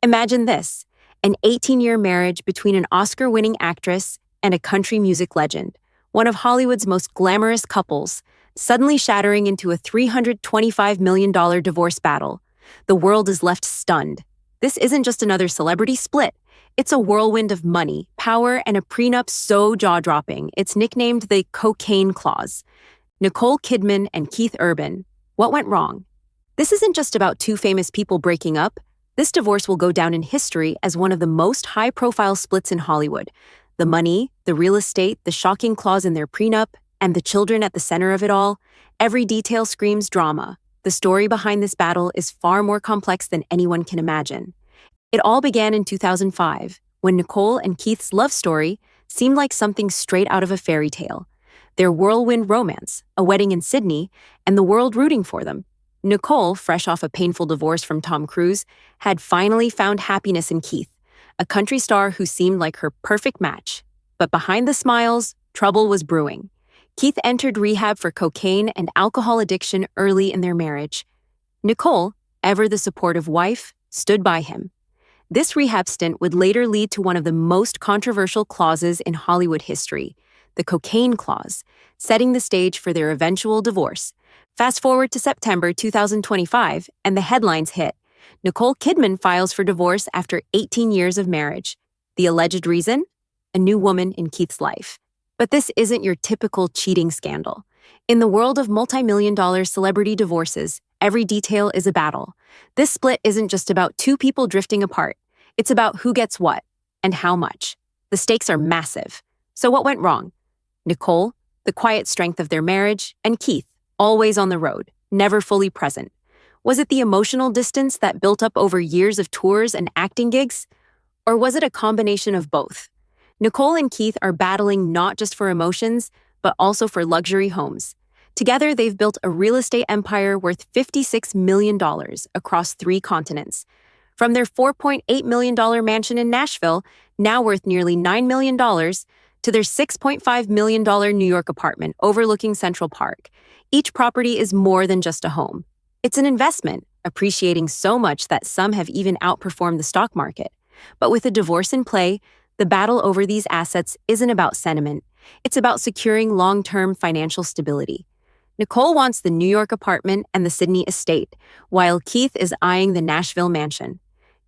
Imagine this, an 18-year marriage between an Oscar-winning actress and a country music legend, one of Hollywood's most glamorous couples, suddenly shattering into a $325 million divorce battle. The world is left stunned. This isn't just another celebrity split. It's a whirlwind of money, power, and a prenup so jaw-dropping, it's nicknamed the cocaine clause. Nicole Kidman and Keith Urban. What went wrong? This isn't just about two famous people breaking up. This divorce will go down in history as one of the most high-profile splits in Hollywood. The money, the real estate, the shocking clause in their prenup, and the children at the center of it all, every detail screams drama. The story behind this battle is far more complex than anyone can imagine. It all began in 2005, when Nicole and Keith's love story seemed like something straight out of a fairy tale. Their whirlwind romance, a wedding in Sydney, and the world rooting for them. Nicole, fresh off a painful divorce from Tom Cruise, had finally found happiness in Keith, a country star who seemed like her perfect match. But behind the smiles, trouble was brewing. Keith entered rehab for cocaine and alcohol addiction early in their marriage. Nicole, ever the supportive wife, stood by him. This rehab stint would later lead to one of the most controversial clauses in Hollywood history, the cocaine clause, setting the stage for their eventual divorce. Fast forward to September 2025, and the headlines hit. Nicole Kidman files for divorce after 18 years of marriage. The alleged reason? A new woman in Keith's life. But this isn't your typical cheating scandal. In the world of multi-million-dollar celebrity divorces, every detail is a battle. This split isn't just about two people drifting apart. It's about who gets what and how much. The stakes are massive. So what went wrong? Nicole, the quiet strength of their marriage, and Keith, always on the road, never fully present. Was it the emotional distance that built up over years of tours and acting gigs? Or was it a combination of both? Nicole and Keith are battling not just for emotions, but also for luxury homes. Together, they've built a real estate empire worth $56 million across 3 continents. From their $4.8 million mansion in Nashville, now worth nearly $9 million, to their $6.5 million New York apartment overlooking Central Park. Each property is more than just a home. It's an investment, appreciating so much that some have even outperformed the stock market. But with a divorce in play, the battle over these assets isn't about sentiment. It's about securing long-term financial stability. Nicole wants the New York apartment and the Sydney estate, while Keith is eyeing the Nashville mansion.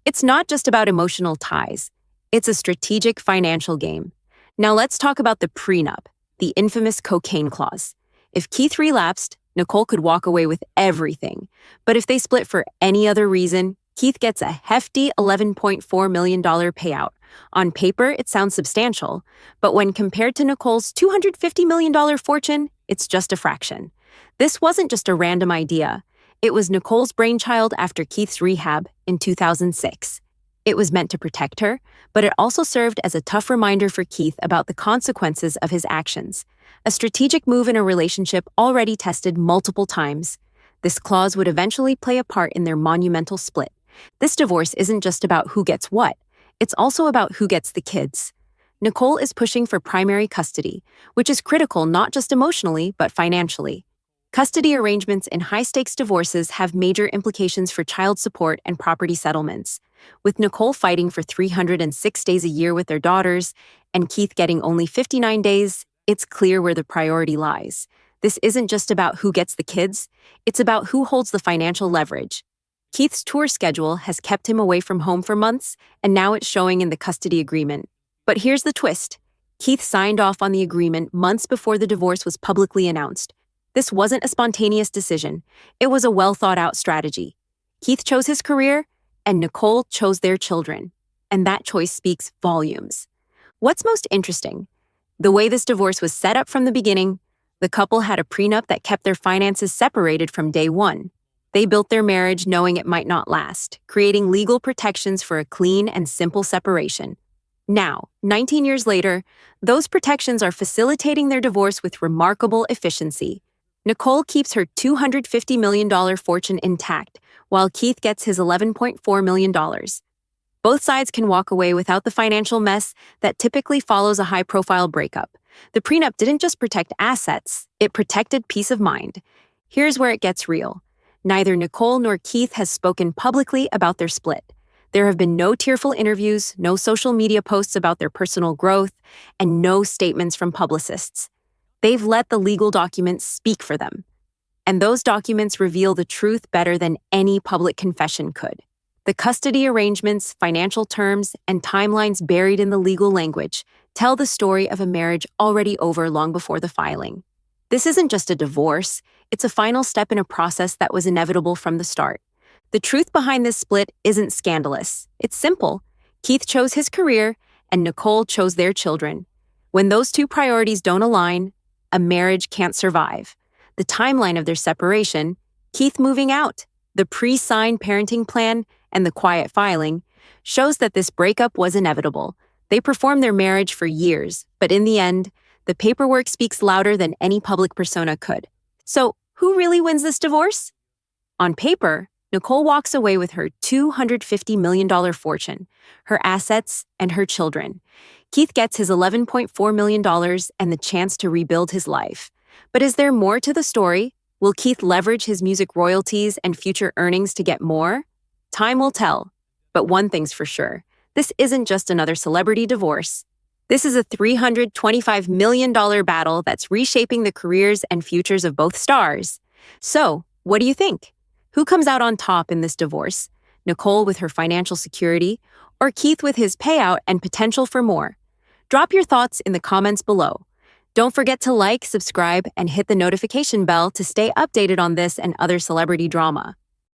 It's not just about emotional ties. It's a strategic financial game. Now let's talk about the prenup, the infamous cocaine clause. If Keith relapsed, Nicole could walk away with everything. But if they split for any other reason, Keith gets a hefty $11.4 million payout. On paper, it sounds substantial, but when compared to Nicole's $250 million fortune, it's just a fraction. This wasn't just a random idea. It was Nicole's brainchild after Keith's rehab in 2006. It was meant to protect her, but it also served as a tough reminder for Keith about the consequences of his actions. A strategic move in a relationship already tested multiple times. This clause would eventually play a part in their monumental split. This divorce isn't just about who gets what. It's also about who gets the kids. Nicole is pushing for primary custody, which is critical not just emotionally, but financially. Custody arrangements in high-stakes divorces have major implications for child support and property settlements. With Nicole fighting for 306 days a year with their daughters, and Keith getting only 59 days, it's clear where the priority lies. This isn't just about who gets the kids, it's about who holds the financial leverage. Keith's tour schedule has kept him away from home for months, and now it's showing in the custody agreement. But here's the twist. Keith signed off on the agreement months before the divorce was publicly announced. This wasn't a spontaneous decision. It was a well-thought-out strategy. Keith chose his career, and Nicole chose their children. And that choice speaks volumes. What's most interesting? The way this divorce was set up from the beginning, the couple had a prenup that kept their finances separated from day one. They built their marriage knowing it might not last, creating legal protections for a clean and simple separation. Now, 19 years later, those protections are facilitating their divorce with remarkable efficiency. Nicole keeps her $250 million fortune intact, while Keith gets his $11.4 million. Both sides can walk away without the financial mess that typically follows a high-profile breakup. The prenup didn't just protect assets, it protected peace of mind. Here's where it gets real. Neither Nicole nor Keith has spoken publicly about their split. There have been no tearful interviews, no social media posts about their personal growth, and no statements from publicists. They've let the legal documents speak for them. And those documents reveal the truth better than any public confession could. The custody arrangements, financial terms, and timelines buried in the legal language tell the story of a marriage already over long before the filing. This isn't just a divorce, it's a final step in a process that was inevitable from the start. The truth behind this split isn't scandalous. It's simple. Keith chose his career, and Nicole chose their children. When those two priorities don't align, a marriage can't survive. The timeline of their separation, Keith moving out, the pre-signed parenting plan, and the quiet filing, shows that this breakup was inevitable. They performed their marriage for years, but in the end, the paperwork speaks louder than any public persona could. So, who really wins this divorce? On paper, Nicole walks away with her $250 million fortune, her assets, and her children. Keith gets his $11.4 million and the chance to rebuild his life. But is there more to the story? Will Keith leverage his music royalties and future earnings to get more? Time will tell. But one thing's for sure, this isn't just another celebrity divorce. This is a $325 million battle that's reshaping the careers and futures of both stars. So, what do you think? Who comes out on top in this divorce? Nicole with her financial security, or Keith with his payout and potential for more? Drop your thoughts in the comments below. Don't forget to like, subscribe, and hit the notification bell to stay updated on this and other celebrity drama.